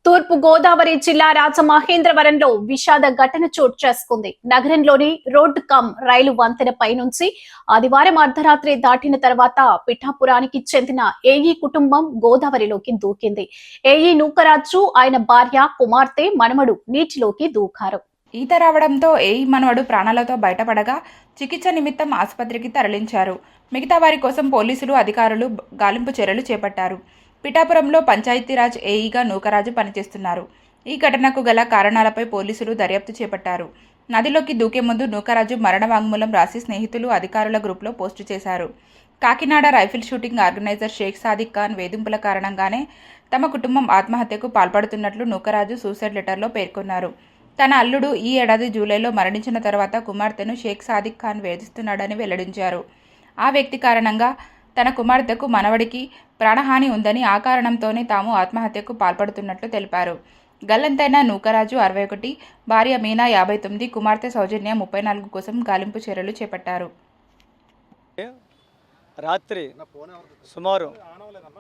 తూర్పు గోదావరి జిల్లా రాజమహేంద్రవరంలో విషాద ఘటన చోటు చేసుకుంది. నగరంలోని రోడ్డు కమ్ రైలు వంతెన పైనుంచి ఆదివారం అర్ధరాత్రి దాటిన తర్వాత పిఠాపురానికి చెందిన ఏఈ కుటుంబం గోదావరిలోకి దూకింది. ఏఈ నూకరాజు, ఆయన భార్య, కుమార్తె, మనమడు నీటిలోకి దూకారు. ఈత రావడంతో ఏఈ మనవడు ప్రాణాలతో బయటపడగా చికిత్స నిమిత్తం ఆసుపత్రికి తరలించారు. మిగతా వారి కోసం పోలీసులు, అధికారులు గాలింపు చర్యలు చేపట్టారు. పిఠాపురంలో పంచాయతీరాజ్ ఏఈగా నూకరాజు పనిచేస్తున్నారు. ఈ ఘటనకు గల కారణాలపై పోలీసులు దర్యాప్తు చేపట్టారు. నదిలోకి దూకే ముందు నూకరాజు మరణ వాంగ్మూలం రాసి స్నేహితులు, అధికారుల గ్రూప్లో పోస్టు చేశారు. Kakinada rifle shooting organizer Sheikh Sadiq Khan వేధింపుల కారణంగానే తమ కుటుంబం ఆత్మహత్యకు పాల్పడుతున్నట్లు నూకరాజు సూసైడ్ లెటర్లో పేర్కొన్నారు. తన అల్లుడు ఈ ఏడాది జూలైలో మరణించిన తర్వాత కుమార్తెను షేక్ సాదిక్ ఖాన్ వేధిస్తున్నాడని వెల్లడించారు. ఆ వ్యక్తి కారణంగా తన కుమార్తెకు, మనవడికి ప్రాణహాని ఉందని, ఆ కారణంతోనే తాము ఆత్మహత్యకు పాల్పడుతున్నట్లు తెలిపారు. గల్లంతైన నూకరాజు 61, భార్య మీనా 59, కుమార్తె సౌజన్య 34 కోసం గాలింపు చర్యలు చేపట్టారు. రాత్రి సుమారు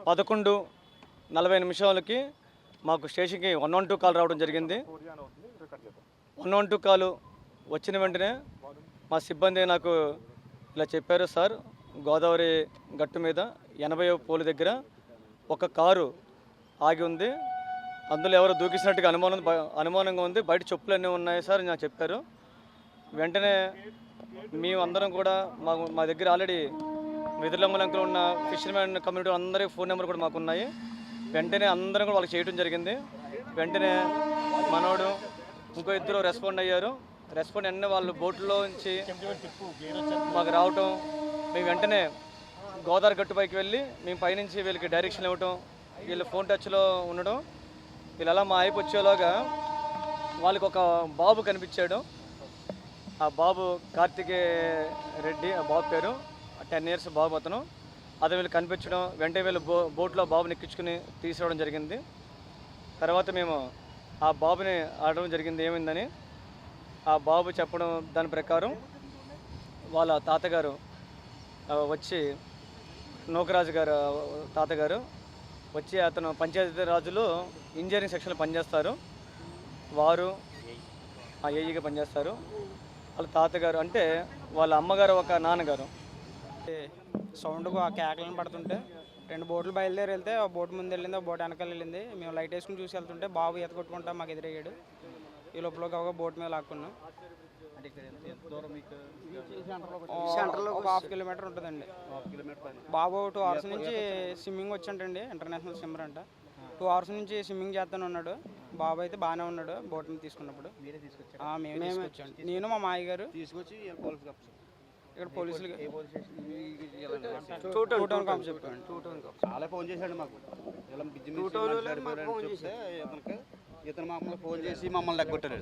11:40 మాకు స్టేషన్కి 112 కాల్ రావడం జరిగింది. 112 కాలు వచ్చిన వెంటనే మా సిబ్బంది నాకు ఇలా చెప్పారు, సార్ గోదావరి గట్టు మీద 80వ పోలు దగ్గర ఒక కారు ఆగి ఉంది, అందులో ఎవరు దూకిసినట్టుగా అనుమానంగా ఉంది, బయట చెప్పులు అన్నీ ఉన్నాయి సార్ అని నాకు చెప్పారు. వెంటనే మేమందరం కూడా మా దగ్గర ఆల్రెడీ వెదుర్లంకలో ఉన్న ఫిషర్మెన్ కమ్యూనిటీ అందరి ఫోన్ నెంబర్ కూడా మాకు ఉన్నాయి. వెంటనే అందరం కూడా వాళ్ళకి చేయడం జరిగింది. వెంటనే మనోడు ఇంకో ఇద్దరు రెస్పాండ్ అయ్యారు. రెస్పాండ్ అన్నీ వాళ్ళు బోట్లో నుంచి మాకు రావటం, మేము వెంటనే గోదావరి గట్టుపైకి వెళ్ళి మేము పైనుంచి వీళ్ళకి డైరెక్షన్ ఇవ్వటం, వీళ్ళు ఫోన్ టచ్లో ఉండడం. వీళ్ళు అలా మా అయిపు వచ్చేలాగా వాళ్ళకి ఒక బాబు కనిపించాడు. ఆ బాబు కార్తికేయ రెడ్డి, ఆ బాబు పేరు 10 years బాబు అతను. అది వీళ్ళు కనిపించడం, వెంటనే వీళ్ళు బోట్లో బాబుని ఎక్కించుకుని తీసుకురావడం జరిగింది. తర్వాత మేము ఆ బాబుని అడగడం జరిగింది ఏమైందని. ఆ బాబు చెప్పడం దాని ప్రకారం వాళ్ళ తాతగారు వచ్చి, నూకరాజు గారు తాతగారు వచ్చి, అతను పంచాయతీరాజులో ఇంజనీరింగ్ సెక్షన్లో పనిచేస్తారు. వారు ఆ ఏఈగా పనిచేస్తారు. వాళ్ళ తాతగారు అంటే వాళ్ళ అమ్మగారు ఒక నాన్నగారు. సౌండ్కు ఆ కేకలను పడుతుంటే 2 బోట్లు బయలుదేరి వెళ్తే ఆ బోట్ ముందు వెళ్ళింది, ఆ బోట్ వెనకాల వెళ్ళింది. మేము లైట్ వేసుకుని చూసి వెళ్తుంటే బాబు ఈత కొట్టుకుంటా మాకు ఎదురయ్యాడు. ఈ లోపల ఒక బోట్ మీద లాక్కున్నాం. ఒక 1/2 కిలోమీటర్ ఉంటుందండి. బాబు 2 hours నుంచి స్విమ్మింగ్ వచ్చంటండి, ఇంటర్నేషనల్ స్విమ్మర్ అంట. 2 hours నుంచి స్విమ్మింగ్ చేస్తూనే ఉన్నాడు. బాబు అయితే బాగానే ఉన్నాడు బోట్ మీద తీసుకున్నప్పుడు. మేమే తీసుకొచ్చాం, నేను మా మాయ గారు తీసుకొచ్చి ఇక్కడ పోలీసులు చాలా ఫోన్ చేశాడు మాకు. ఇతను మమ్మల్ని ఫోన్ చేసి మమ్మల్ని లెక్కొట్టాడు.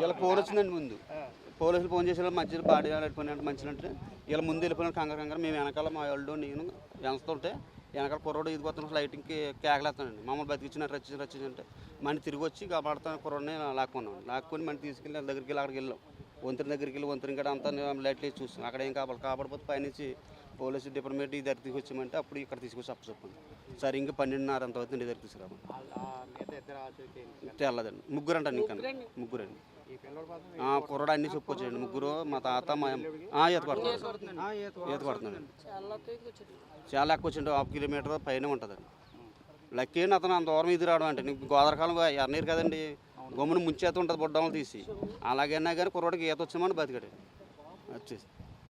ఇలా ఫోన్ వచ్చిందండి. ముందు పోలీసులు ఫోన్ చేసే మధ్యలో బాడీ వెళ్ళిపోయినట్టు మంచినట్టు ఇలా ముందు వెళ్ళిపోయినట్టు కంగారు మేము వెనకాల మా వాళ్ళు నేను వెనస్తుంటే వెనకాల కుర్రోడు ఇది కొత్త లైటింగ్కి కేకలేస్తానండి. మమ్మల్ని బతికించినట్టు రచ్చిందంటే మళ్ళీ తిరిగి వచ్చి కాపాడుతాను కుర్రోడిని లాక్కొని మళ్ళీ తీసుకెళ్ళి వాళ్ళ దగ్గరికి వెళ్ళి అక్కడికి వెళ్ళాం. వంతెన దగ్గరికి వెళ్ళి వంతెన కూడా అంతా లైట్లు వేసి చూస్తాం. అక్కడ ఏం కాపాడిపోతే పైనుంచి పోలీసు డిపార్ట్మెంట్ ఈ దగ్గర తీసుకొచ్చామంటే అప్పుడు ఇక్కడ తీసుకొచ్చి అప్పచెప్పండి సార్. ఇంకా 12:30 అంత అవుతుంది దగ్గర తీసుకురాము. తెల్లదండి, ముగ్గురు అండి. ఇంకా ముగ్గురండి. కుర్రాడు అన్నీ చెప్పుకొచ్చాయండి. ముగ్గురు, మా తాత, మా ఈత కొడుతున్నాడు. చాలా ఎక్కువ వచ్చిండు. 1/2 కిలోమీటర్ పైన ఉంటుందండి. లక్కీ అతను అంత దూరం ఇది రావడం అంటే నీకు గోదావరి కాలం ఎర్నీరు కదండి, గమ్మున ముంచేత ఉంటుంది బొడ్డమ్మలు తీసి. అలాగైనా కానీ కుర్రోడికి ఈత వచ్చామని బతికాడు వచ్చేసి.